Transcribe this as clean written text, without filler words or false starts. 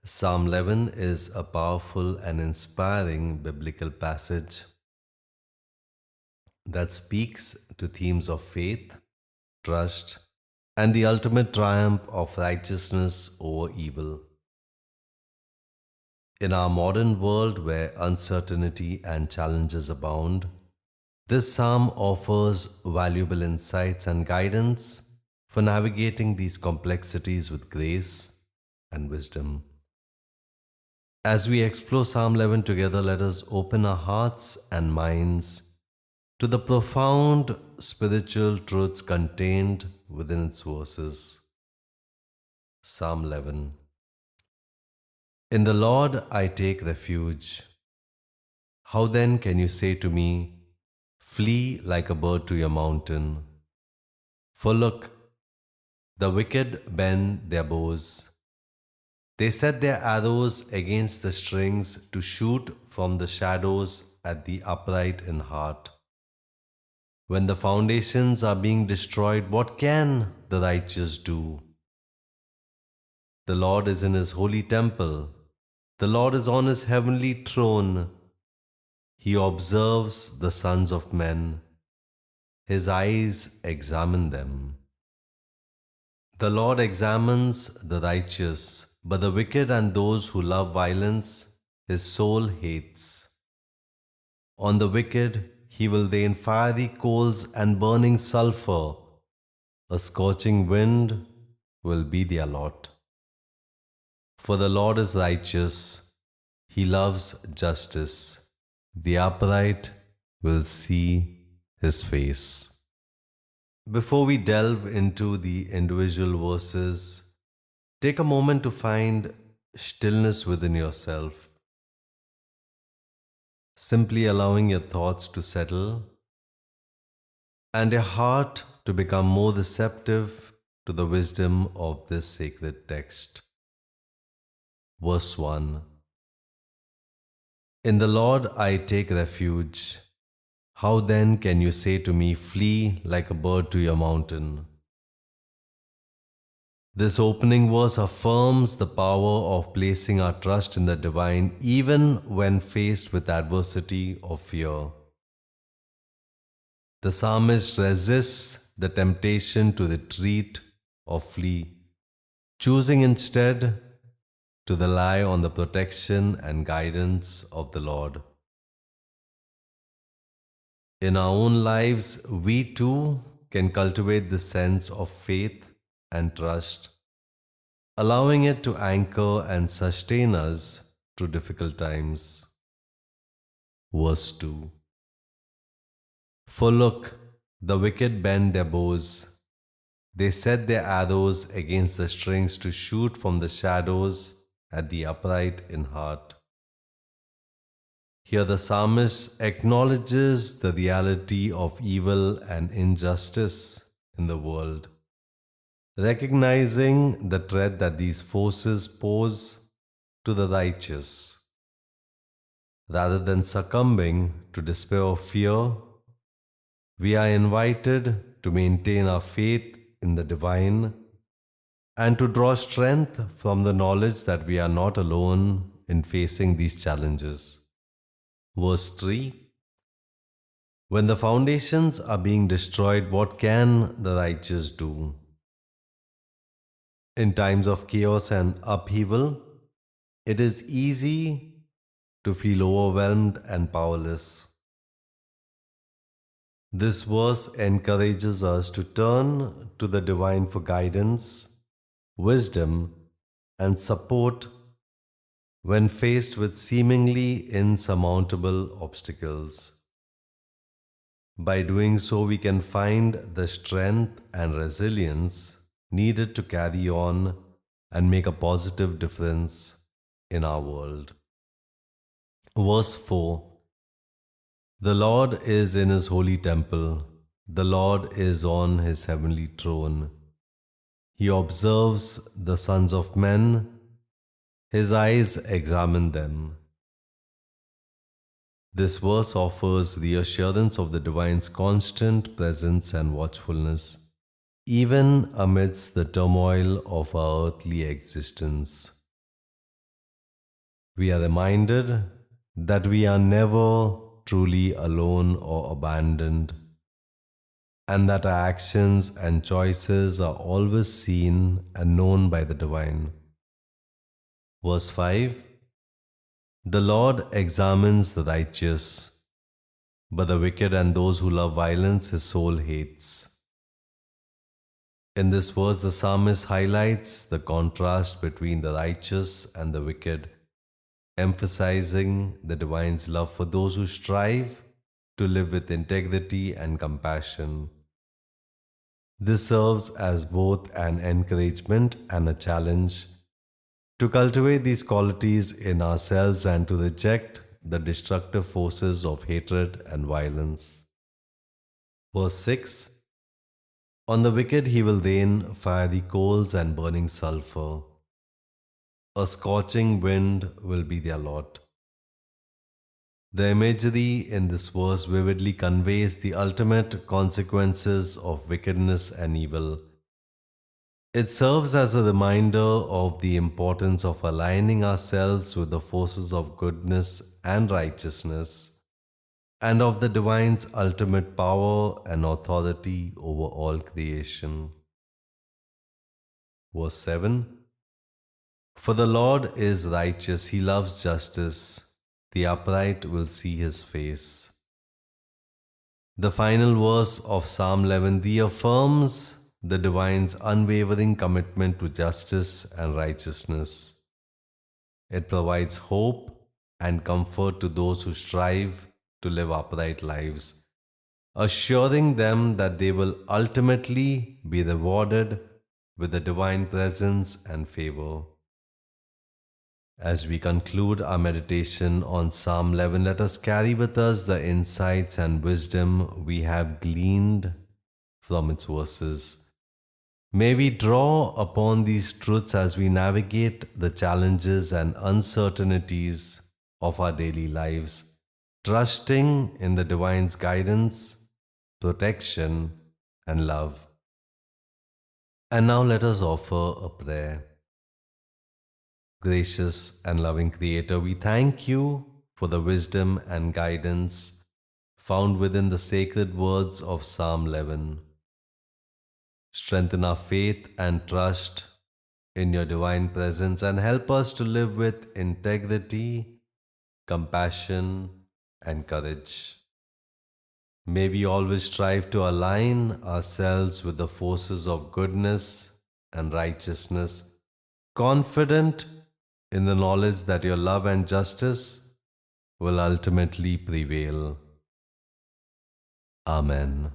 Psalm 11 is a powerful and inspiring biblical passage that speaks to themes of faith, trust, and the ultimate triumph of righteousness over evil. In our modern world where uncertainty and challenges abound, this psalm offers valuable insights and guidance for navigating these complexities with grace and wisdom. As we explore Psalm 11 together, let us open our hearts and minds to the profound spiritual truths contained within its verses. Psalm 11. In the Lord I take refuge. How then can you say to me, flee like a bird to your mountain? For look, the wicked bend their bows. They set their arrows against the strings to shoot from the shadows at the upright in heart. When the foundations are being destroyed, what can the righteous do? The Lord is in his holy temple. The Lord is on his heavenly throne. He observes the sons of men. His eyes examine them. The Lord examines the righteous, but the wicked and those who love violence, his soul hates. On the wicked he will rain fiery coals and burning sulfur. A scorching wind will be their lot. For the Lord is righteous, he loves justice. The upright will see his face. Before we delve into the individual verses, take a moment to find stillness within yourself, simply allowing your thoughts to settle and your heart to become more receptive to the wisdom of this sacred text. Verse 1. In the Lord I take refuge. How then can you say to me, flee like a bird to your mountain? This opening verse affirms the power of placing our trust in the divine even when faced with adversity or fear. The psalmist resists the temptation to retreat or flee, choosing instead to rely on the protection and guidance of the Lord. In our own lives, we too can cultivate this sense of faith and trust, allowing it to anchor and sustain us through difficult times. Verse 2. For look, the wicked bend their bows. They set their arrows against the strings to shoot from the shadows at the upright in heart. Here the psalmist acknowledges the reality of evil and injustice in the world, recognizing the threat that these forces pose to the righteous. Rather than succumbing to despair or fear, we are invited to maintain our faith in the divine and to draw strength from the knowledge that we are not alone in facing these challenges. Verse 3. When the foundations are being destroyed, what can the righteous do? In times of chaos and upheaval, it is easy to feel overwhelmed and powerless. This verse encourages us to turn to the divine for guidance, wisdom, and support when faced with seemingly insurmountable obstacles. By doing so, we can find the strength and resilience needed to carry on and make a positive difference in our world. Verse 4. The Lord is in his holy temple. The Lord is on his heavenly throne. He observes the sons of men. His eyes examine them. This verse offers the assurance of the divine's constant presence and watchfulness, even amidst the turmoil of our earthly existence. We are reminded that we are never truly alone or abandoned, and that our actions and choices are always seen and known by the divine. Verse 5: The Lord examines the righteous, but the wicked and those who love violence his soul hates. In this verse, the psalmist highlights the contrast between the righteous and the wicked, emphasizing the divine's love for those who strive to live with integrity and compassion. This serves as both an encouragement and a challenge to cultivate these qualities in ourselves and to reject the destructive forces of hatred and violence. Verse 6: On the wicked he will rain fiery coals and burning sulfur. A scorching wind will be their lot. The imagery in this verse vividly conveys the ultimate consequences of wickedness and evil. It serves as a reminder of the importance of aligning ourselves with the forces of goodness and righteousness, and of the divine's ultimate power and authority over all creation. Verse 7: For the Lord is righteous, he loves justice, the upright will see his face. The final verse of Psalm 11 reaffirms the divine's unwavering commitment to justice and righteousness. It provides hope and comfort to those who strive to live upright lives, assuring them that they will ultimately be rewarded with the divine presence and favor. As we conclude our meditation on Psalm 11, let us carry with us the insights and wisdom we have gleaned from its verses. May we draw upon these truths as we navigate the challenges and uncertainties of our daily lives, trusting in the divine's guidance, protection, and love. And now let us offer a prayer. Gracious and loving Creator, we thank you for the wisdom and guidance found within the sacred words of Psalm 11. Strengthen our faith and trust in your divine presence and help us to live with integrity, compassion, and courage. May we always strive to align ourselves with the forces of goodness and righteousness, confident in the knowledge that your love and justice will ultimately prevail. Amen.